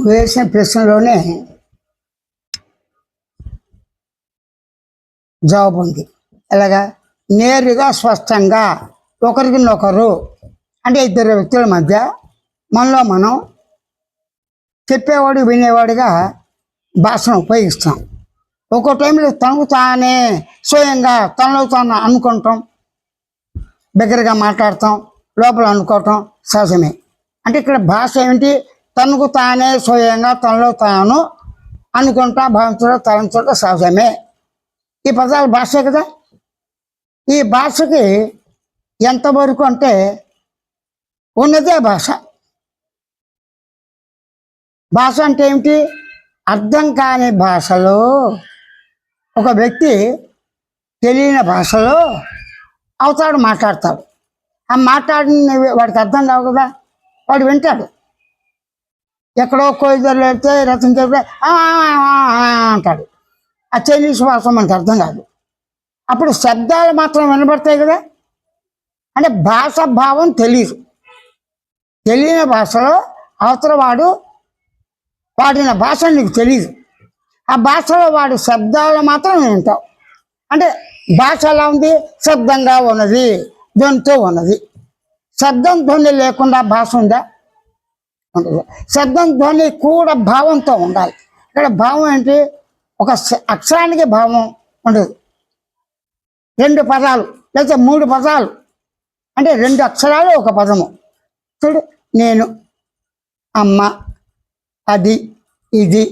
వేసిన ప్రశ్నలోనే జవాబు ఉంది. ఎలాగా? నేరుగా స్పష్టంగా ఒకరికినొకరు అంటే ఇద్దరు వ్యక్తుల మధ్య మనలో మనం చెప్పేవాడు వినేవాడిగా భాషను ఉపయోగిస్తాం. ఒక్కో టైంలో తనకు తానే స్వయంగా తనలో తాను అనుకుంటాం, దగ్గరగా మాట్లాడతాం, లోపల అనుకోవటం సహజమే. అంటే ఇక్కడ భాష ఏమిటి? తనకు తానే స్వయంగా తనలో తాను అనుకుంటా భావించడం తలంచడం సహజమే. ఈ పదాలు భాషే కదా. ఈ భాషకి ఎంతవరకు అంటే ఉన్నదే భాష. భాష అంటే ఏమిటి? అర్థం కాని భాషలో ఒక వ్యక్తి తెలియని భాషలో అవతాడు మాట్లాడతాడు. ఆ మాట్లాడిన వాడికి అర్థం కావు కదా, వాడు వింటాడు. ఎక్కడో కోయిదర్లు వెళ్తే రథం చెప్తే అంటాడు. ఆ చైనీస్ భాష మనకు అర్థం కాదు. అప్పుడు శబ్దాలు మాత్రం వినబడతాయి కదా. అంటే భాష భావం తెలియదు. తెలియని భాషలో అవతల వాడు వాడిన భాష నీకు తెలియదు. ఆ భాషలో వాడు శబ్దాలు మాత్రం వింటావు. అంటే భాష ఎలా ఉంది? శబ్దంగా ఉన్నది, ధ్వనితో ఉన్నది. శబ్దం ధ్వని లేకుండా భాష ఉందా? ఉండదు. శబ్దం ధ్వని కూడా భావంతో ఉండాలి. ఇక్కడ భావం ఏంటి? ఒక అక్షరానికి భావం ఉండదు. 2 పదాలు లేకపోతే 3 పదాలు అంటే 2 అక్షరాలు ఒక పదము. చూడు, నేను, అమ్మ, అది, ఇది,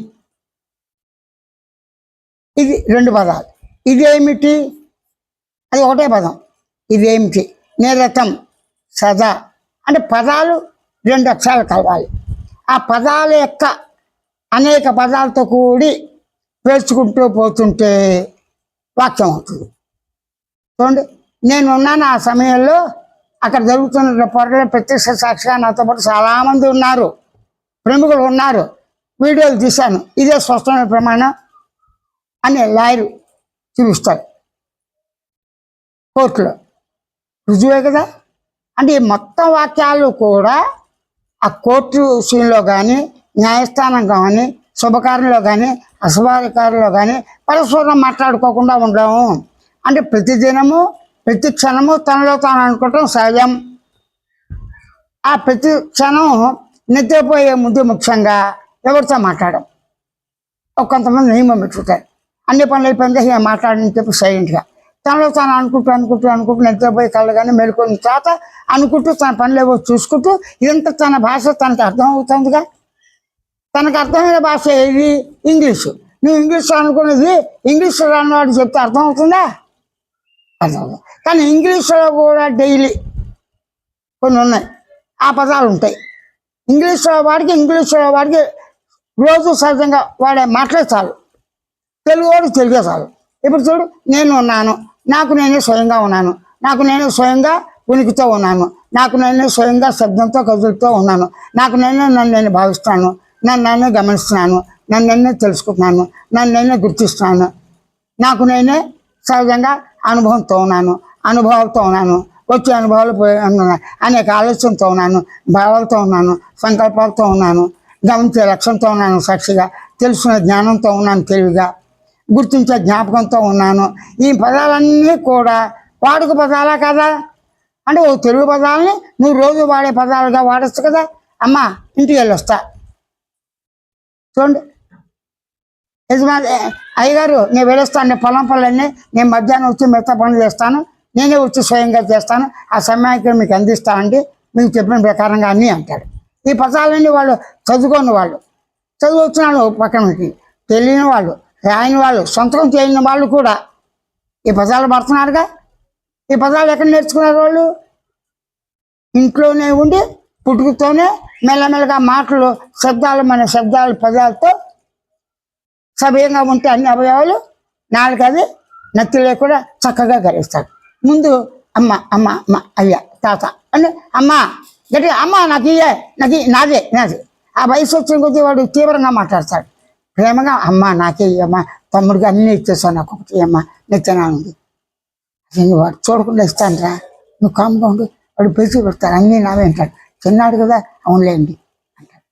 ఇది 2 పదాలు. ఇదేమిటి? అది ఒకటే పదం. ఇదేమిటి? నిరతం, సదా అంటే పదాలు 2 అక్షరాలు కలవాలి. ఆ పదాల యొక్క అనేక పదాలతో కూడి పేర్చుకుంటూ పోతుంటే వాక్యం అవుతుంది. చూడండి, నేను ఉన్నాను ఆ సమయంలో, అక్కడ జరుగుతున్న పొరలో ప్రత్యక్ష సాక్షిగా నాతో పాటు చాలామంది ఉన్నారు, ప్రముఖులు ఉన్నారు, వీడియోలు తీశాను, ఇదే స్పష్టమైన ప్రమాణం అని లాయరు చూపిస్తాడు కోర్టులో. రుజువే కదా. అంటే ఈ మొత్తం వాక్యాలు కూడా ఆ కోర్టు సీన్లో కానీ, న్యాయస్థానం కానీ, శుభకార్యంలో కానీ, అశుభకార్యంలో కానీ పరస్పరం మాట్లాడుకోకుండా ఉండము. అంటే ప్రతిదినము ప్రతి క్షణము తనలో తాను అనుకోవటం సహజం. ఆ ప్రతి క్షణం నిద్రపోయే ముందు ముఖ్యంగా ఎవరితో మాట్లాడడం. కొంతమంది నియమం పెట్టుకుంటారు, అన్ని పనులు అయిపోయిందా ఇక మాట్లాడని చెప్పి సైలెంట్గా తనలో తాను అనుకుంటూ నిద్రపోయి కళ్ళు కానీ మెలుకున్న తర్వాత అనుకుంటూ తన పనులు ఏవో చూసుకుంటూ ఇదంతా తన భాష తనకు అర్థం అవుతుందిగా. తనకు అర్థమైన భాష ఏది? ఇంగ్లీషు. నువ్వు ఇంగ్లీష్ అనుకున్నది ఇంగ్లీష్ రానివాడు చెప్తే అర్థం అవుతుందా? అర్థం అవుతుంది. కానీ ఇంగ్లీష్లో కూడా డైలీ కొన్ని ఉన్నాయి, ఆ పదాలు ఉంటాయి. ఇంగ్లీష్లో వాడికి రోజు సహజంగా వాడే మాటలే చాలు, తెలుగు వాడు తెలుగే చాలు. ఇప్పుడు చూడు, నేను ఉన్నాను, నాకు నేనే స్వయంగా ఉన్నాను, నాకు నేను స్వయంగా ఉనికితో ఉన్నాను, నాకు నేనే స్వయంగా శబ్దంతో కదులుతూ ఉన్నాను, నాకు నన్ను నేను భావిస్తున్నాను, నన్ను గమనిస్తున్నాను, నన్ను తెలుసుకుంటున్నాను, నన్ను గుర్తిస్తున్నాను, నాకు నేనే సహజంగా అనుభవంతో ఉన్నాను, అనుభవాలతో ఉన్నాను, వచ్చే అనుభవాలు అనేక ఆలోచనతో ఉన్నాను, భావాలతో ఉన్నాను, సంకల్పాలతో ఉన్నాను, గమనించే లక్ష్యంతో ఉన్నాను, సాక్షిగా తెలుసుకునే జ్ఞానంతో ఉన్నాను, తెలివిగా గుర్తించే జ్ఞాపకంతో ఉన్నాను. ఈ పదాలన్నీ కూడా వాడుక పదాలా కదా. అంటే ఓ తెలుగు పదాలని నువ్వు రోజు వాడే పదాలుగా వాడచ్చు కదా. అమ్మ ఇంటికి వెళ్ళొస్తా, చూడండి, యజమాని అయ్యగారు నేను వెళ్ళొస్తాను, నేను పొలం పనులన్నీ నేను మధ్యాహ్నం వచ్చి మిగతా పనులు చేస్తాను, నేనే వచ్చి స్వయంగా చేస్తాను, ఆ సమయానికి మీకు అందిస్తానండి, మీకు చెప్పిన ప్రకారంగా అన్నీ అంటాడు. ఈ పదాలన్నీ వాళ్ళు చదువుకోని వాళ్ళు, చదువు వచ్చిన వాళ్ళు పక్కనకి, తెలియని వాళ్ళు, రాయని వాళ్ళు, సొంతం చేయని వాళ్ళు కూడా ఈ పదాలు పడుతున్నారుగా. ఈ పదాలు ఎక్కడ నేర్చుకున్నారు వాళ్ళు? ఇంట్లోనే ఉండి పుట్టుకతోనే మెల్లమెల్లగా మాటలు మన శబ్దాలు పదాలతో సవ్యంగా ఉంటే అన్ని అవయవాలు నాలుగది నత్తి లేకుండా చక్కగా గరిస్తాడు. ముందు అమ్మ అమ్మ అమ్మ అయ్యా తాత అంటే అమ్మ గట్టిగా అమ్మ నాకు ఇయ్యే, నాదే. ఆ వయసు వచ్చిన కొద్దీ వాడు తీవ్రంగా మాట్లాడతాడు. ప్రేమగా అమ్మ నాకే ఇయ్యమ్మా, తమ్ముడికి అన్నీ ఇచ్చేసాను, నాకు ఒకటి అమ్మ నిత్యనానుంది. నేను వాడు చూడకుండా ఇస్తాను రా, నువ్వు కామ్గా ఉండు, వాడు పెంచి పెడతాడు, అన్నీ నావే అంటాడు. చిన్నాడు కదా, అవునులేండి అంటాడు.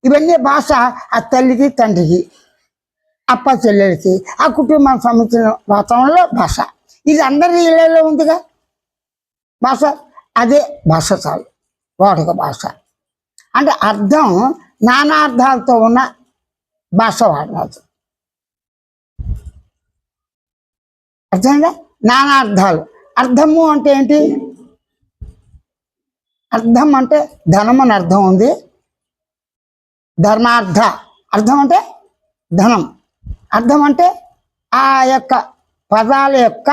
ఇవన్నీ భాష ఆ తల్లికి తండ్రికి అప్ప చెల్లెలకి ఆ కుటుంబానికి సంబంధించిన వాతావరణంలో భాష. ఇది అందరి ఇళ్లలో ఉందిగా భాష. అదే భాష చాలు వాడుక భాష. అంటే అర్థం నానార్థాలతో ఉన్న భాష వాడరాదు. అర్థంగా నానార్థాలు. అర్థము అంటే ఏంటి? అర్థం అంటే ధనం అని అర్థం ఉంది. ధర్మార్థ అర్థం అంటే ధనం. అర్థం అంటే ఆ యొక్క పదాల యొక్క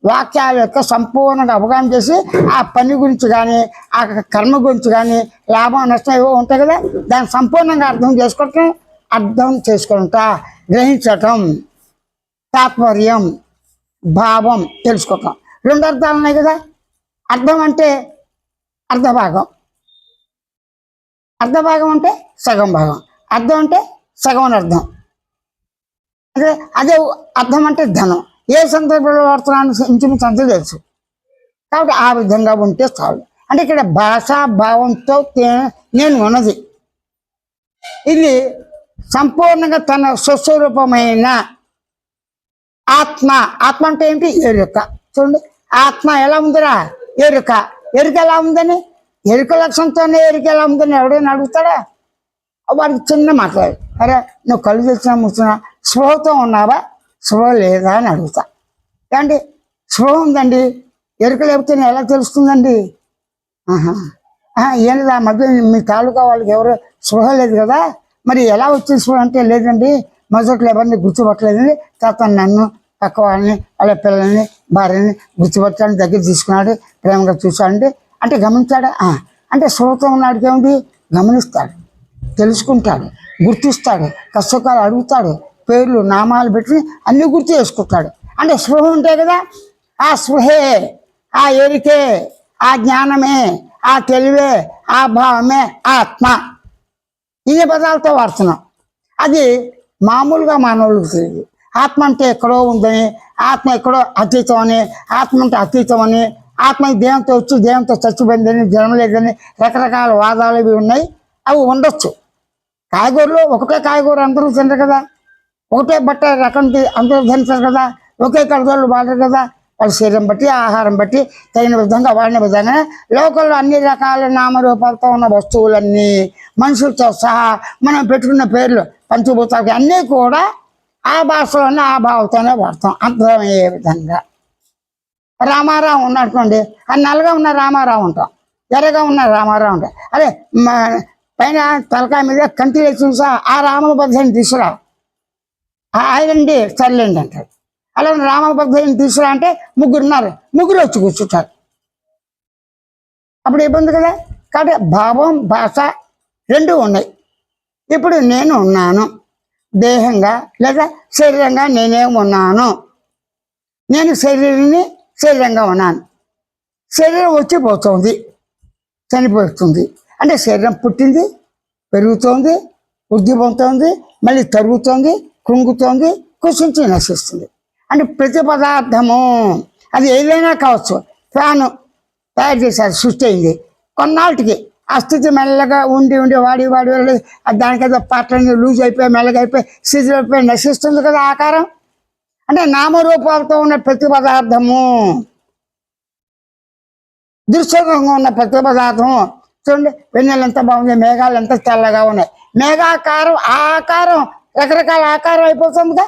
వాక్యాల యొక్క సంపూర్ణంగా అవగాహన చేసి ఆ పని గురించి కానీ ఆ కర్మ గురించి కానీ లాభం నష్టం ఏవో ఉంటాయి కదా, దాన్ని సంపూర్ణంగా అర్థం చేసుకుంటా గ్రహించటం, తాత్పర్యం, భావం తెలుసుకోవటం. 2 అర్థాలు ఉన్నాయి కదా. అర్థం అంటే అర్ధభాగం, అర్ధభాగం అంటే సగం భాగం, అర్థం అంటే సగం అర్థం. అదే అర్థం అంటే ధనం. ఏ సందర్భంలో వాడుతున్నాను ఇంచుమించు అంతా తెలుసు. కాబట్టి ఆ విధంగా ఉంటే చాలు. అంటే ఇక్కడ భాషా భావంతో నేను ఉన్నది. ఇది సంపూర్ణంగా తన స్వస్వరూపమైన ఆత్మ. ఆత్మ అంటే ఏంటి? ఎరుక. చూడండి, ఆత్మ ఎలా ఉందిరా? ఎరుక. ఎరుక ఎలా ఉందని, ఎరుక లక్షణంతోనే ఎరుక ఎలా ఉందని ఎవడైనా అడుగుతాడా? వాడికి చిన్న మాట్లాడు, అరే నువ్వు కళ్ళు తెచ్చినా ముచ్చినా స్పృహతో ఉన్నావా, స్పృహ లేదా అని అడుగుతా. ఏమండి స్పృహ ఉందండి, ఎరుక లేకపోతే ఎలా తెలుస్తుందండి? ఏంటి ఆ మధ్య మీ తాలూకా వాళ్ళకి ఎవరు స్పృహ లేదు కదా, మరి ఎలా వచ్చింది స్పృహ అంటే లేదండి మొదట్లో ఎవరిని గుర్తుపట్టలేదండి, తర్వాత నన్ను పక్క వాళ్ళని వాళ్ళ పిల్లల్ని భార్యని గుర్తుపట్టడానికి దగ్గర తీసుకున్నాడు, ప్రేమగా చూశాడండి అంటే గమనించాడా? అంటే స్పృహతో ఉన్నాడికి ఏమిటి? గమనిస్తాడు, తెలుసుకుంటాడు, గుర్తిస్తాడు, కష్టకాలు అడుగుతాడు, పేర్లు నామాలు పెట్టి అన్నీ గుర్తు చేసుకుంటాడు. అంటే స్పృహ ఉంటాయి కదా, ఆ స్పృహే, ఆ ఎరికే, ఆ జ్ఞానమే, ఆ తెలివే, ఆ భావమే ఆత్మ. ఇదే పదాలతో వాడుతున్నాం. అది మామూలుగా మానవులకు తెలియదు. ఆత్మ అంటే ఎక్కడో ఉందని, ఆత్మ ఎక్కడో అతీతం అని, ఆత్మ అంటే అతీతం అని, ఆత్మ దేహంతో వచ్చి దేహంతో చచ్చిపోయిందని, జన్మ లేదని రకరకాల వాదాలు ఇవి ఉన్నాయి. అవి ఉండొచ్చు. కాయగూరలు ఒకటే కాయగూర అందరూ తినరు కదా, ఒకటే బట్ట రకం అందరూ ధరించారు కదా, ఒకే కలదోళ్ళు వాడరు కదా. వాళ్ళ శరీరం బట్టి ఆహారం బట్టి తగిన విధంగా వాడిన విధంగా లోకల్లో అన్ని రకాల నామరూపాలతో ఉన్న వస్తువులన్నీ మనుషులతో సహా మనం పెట్టుకున్న పేర్లు పంచభూతాలకి అన్నీ కూడా ఆ భాషలోనే ఆ భావంతోనే వాడతాం అర్థమయ్యే విధంగా. రామారావు ఉన్నట్టుకోండి, ఆ నల్లగా ఉన్న రామారావు ఉంటాం, ఎర్రగా ఉన్న రామారావు ఉంటాం. అదే పైన తలకాయ మీద కంటి వేసి చూసా ఆ రామభద్రని తీసుకురా, ఆయనండి సర్లేండి అంటాడు. అలా రామభద్రని తీసుకురా అంటే ముగ్గురు వచ్చి కూర్చుంటారు. అప్పుడు ఇబ్బంది కదా. కాబట్టి భావం భాష 2 ఉన్నాయి. ఇప్పుడు నేను ఉన్నాను దేహంగా లేదా శరీరంగా, నేనేమున్నాను, నేను శరీరంగా ఉన్నాను. శరీరం వచ్చిపోతుంది, చనిపోతుంది. అంటే శరీరం పుట్టింది, పెరుగుతోంది, వృద్ధి పొందుతోంది, మళ్ళీ తరుగుతోంది, కృంగుతోంది, కుసించి నశిస్తుంది. అంటే ప్రతి పదార్థము అది ఏదైనా కావచ్చు. ఫ్యాను తయారు చేశారు, సృష్టి అయింది. కొన్నాళ్ళకి ఆ స్థితి మెల్లగా ఉండి వాడి దానికేదో పాటలన్నీ లూజ్ అయిపోయి మెల్లగా అయిపోయి స్థితిలో అయిపోయి నశిస్తుంది కదా ఆకారం. అంటే నామరూపాలతో ఉన్న ప్రతి పదార్థము, దృశ్యంగా ఉన్న ప్రతి పదార్థము. చూడండి, వెన్నెలు ఎంత బాగుంది, మేఘాలు ఎంత తెల్లగా ఉన్నాయి. మేఘాకారం ఆ ఆకారం రకరకాల ఆకారం అయిపోతుందిగా.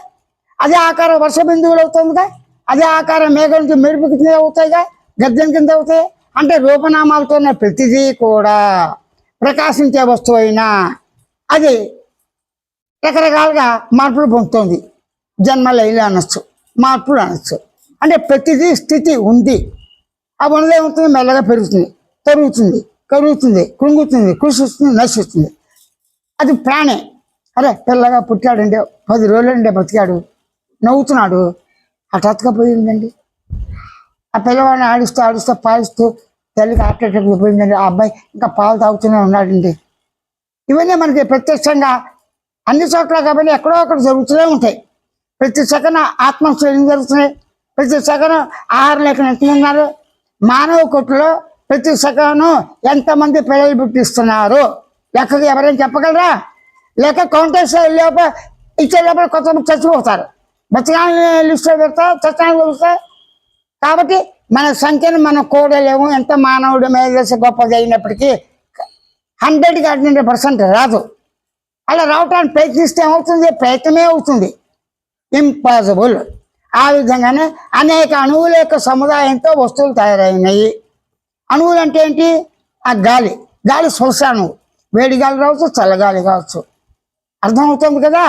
అదే ఆకారం వర్ష బిందువులు అవుతుందిగా. అదే ఆకారం మేఘం నుంచి మెరుపు కింద అవుతాయిగా, గద్దెం కింద అవుతాయి. అంటే రూపనామాలతో ఉన్న ప్రతిదీ కూడా ప్రకాశించే వస్తువు అయినా అది రకరకాలుగా మార్పులు పొందుతుంది. జన్మలైలు అనొచ్చు, మార్పులు అనొచ్చు. అంటే ప్రతిదీ స్థితి ఉంది. ఆ ఉన్నది ఏమవుతుంది? మెల్లగా పెరుగుతుంది, తరుగుతుంది, కరుగుతుంది, కృంగుతుంది, కృషిస్తుంది, నశిస్తుంది. అది ప్రాణే. అరే పిల్లగా పుట్టాడండి, 10 రోజులండి బతికాడు, నవ్వుతున్నాడు, హఠాత్తుగా పోయిందండి. ఆ పిల్లవాడిని ఆడిస్తూ పాలిస్తూ తల్లికి హార్ట్ అటాక్ పోయిందండి. ఆ అబ్బాయి ఇంకా పాలు తాగుతూనే ఉన్నాడండి. ఇవన్నీ మనకి ప్రత్యక్షంగా అన్ని చోట్ల కాబట్టి ఎక్కడో అక్కడ జరుగుతూనే ఉంటాయి. ప్రతి సెకన ఆత్మశ్రేయం జరుగుతున్నాయి. ప్రతి సెకను ఆహారం లేక ఎంతమంది మానవ కోటిలో ప్రతి సెకను ఎంతమంది పిల్లలు పుట్టిస్తున్నారు లెక్కగా ఎవరైనా చెప్పగలరా? లేక కౌంటర్స్ లోపల ఇచ్చే లోపల కొంతమంది చచ్చిపోతారు. బతకాలని లిస్టులో పెడతారు, చచ్చాలని పెడతారు. కాబట్టి మన సంఖ్యను మనం కూడలేము. ఎంత మానవుడి మేధస్సు గొప్పది అయినప్పటికీ 100కి 100% రాదు. అలా రావటానికి ప్రయత్నిస్తే ఏమవుతుంది? ప్రయత్నమే అవుతుంది, ఇంపాసిబుల్. ఆ విధంగానే అనేక అణువుల యొక్క సముదాయంతో వస్తువులు తయారైనాయి. అణువులు అంటే ఏంటి? ఆ గాలి, గాలి శ్వాస అణువు. వేడి గాలి కావచ్చు, చల్లగాలి కావచ్చు. అర్థమవుతుంది కదా.